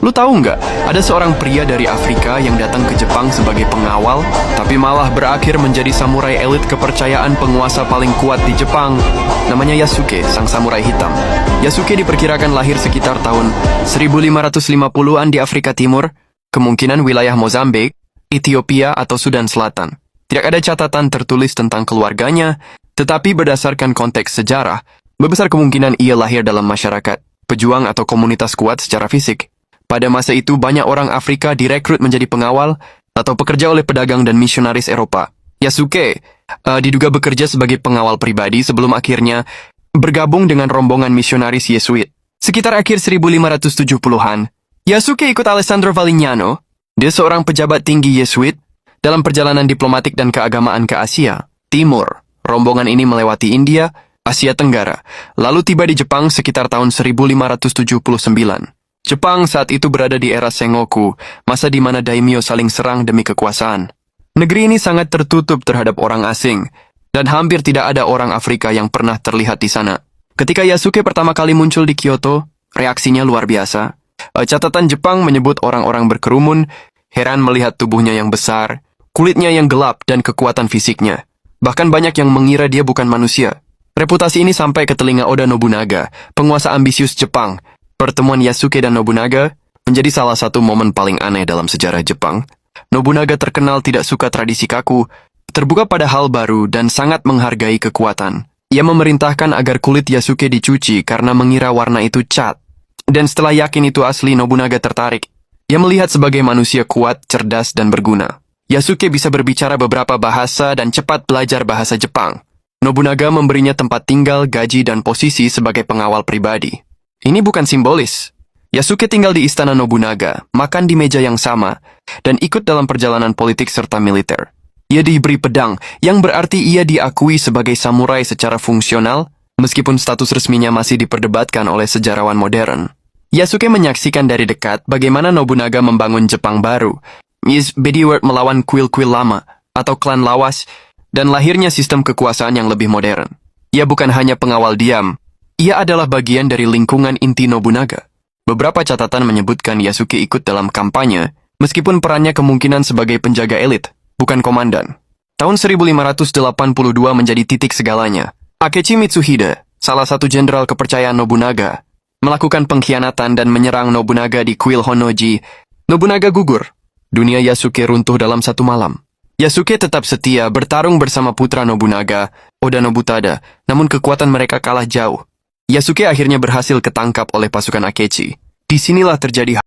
Lu tahu nggak, ada seorang pria dari Afrika yang datang ke Jepang sebagai pengawal, tapi malah berakhir menjadi samurai elit kepercayaan penguasa paling kuat di Jepang. Namanya Yasuke, sang samurai hitam. Yasuke diperkirakan lahir sekitar tahun 1550-an di Afrika Timur, kemungkinan wilayah Mozambik, Ethiopia atau Sudan Selatan. Tidak ada catatan tertulis tentang keluarganya, tetapi berdasarkan konteks sejarah, besar kemungkinan ia lahir dalam masyarakat pejuang atau komunitas kuat secara fisik. Pada masa itu, banyak orang Afrika direkrut menjadi pengawal atau pekerja oleh pedagang dan misionaris Eropa. Yasuke diduga bekerja sebagai pengawal pribadi sebelum akhirnya bergabung dengan rombongan misionaris Yesuit. Sekitar akhir 1570-an, Yasuke ikut Alessandro Valignano, dia seorang pejabat tinggi Yesuit, dalam perjalanan diplomatik dan keagamaan ke Asia Timur. Rombongan ini melewati India, Asia Tenggara, lalu tiba di Jepang sekitar tahun 1579. Jepang saat itu berada di era Sengoku, masa di mana daimyo saling serang demi kekuasaan. Negeri ini sangat tertutup terhadap orang asing, dan hampir tidak ada orang Afrika yang pernah terlihat di sana. Ketika Yasuke pertama kali muncul di Kyoto, reaksinya luar biasa. Catatan Jepang menyebut orang-orang berkerumun, heran melihat tubuhnya yang besar, kulitnya yang gelap, dan kekuatan fisiknya. Bahkan banyak yang mengira dia bukan manusia. Reputasi ini sampai ke telinga Oda Nobunaga, penguasa ambisius Jepang. Pertemuan Yasuke dan Nobunaga menjadi salah satu momen paling aneh dalam sejarah Jepang. Nobunaga terkenal tidak suka tradisi kaku, terbuka pada hal baru, dan sangat menghargai kekuatan. Ia memerintahkan agar kulit Yasuke dicuci karena mengira warna itu cat. Dan setelah yakin itu asli, Nobunaga tertarik. Ia melihat sebagai manusia kuat, cerdas, dan berguna. Yasuke bisa berbicara beberapa bahasa dan cepat belajar bahasa Jepang. Nobunaga memberinya tempat tinggal, gaji, dan posisi sebagai pengawal pribadi. Ini bukan simbolis. Yasuke tinggal di istana Nobunaga, makan di meja yang sama, dan ikut dalam perjalanan politik serta militer. Ia diberi pedang, yang berarti ia diakui sebagai samurai secara fungsional, meskipun status resminya masih diperdebatkan oleh sejarawan modern. Yasuke menyaksikan dari dekat bagaimana Nobunaga membangun Jepang baru, Bedouin melawan kuil-kuil lama, atau klan lawas, dan lahirnya sistem kekuasaan yang lebih modern. Ia bukan hanya pengawal diam, ia adalah bagian dari lingkungan inti Nobunaga. Beberapa catatan menyebutkan Yasuke ikut dalam kampanye, meskipun perannya kemungkinan sebagai penjaga elit, bukan komandan. Tahun 1582 menjadi titik segalanya. Akechi Mitsuhide, salah satu jenderal kepercayaan Nobunaga, melakukan pengkhianatan dan menyerang Nobunaga di kuil Honnoji. Nobunaga gugur. Dunia Yasuke runtuh dalam satu malam. Yasuke tetap setia bertarung bersama putra Nobunaga, Oda Nobutada, namun kekuatan mereka kalah jauh. Yasuke akhirnya berhasil ketangkap oleh pasukan Akechi. Disinilah terjadi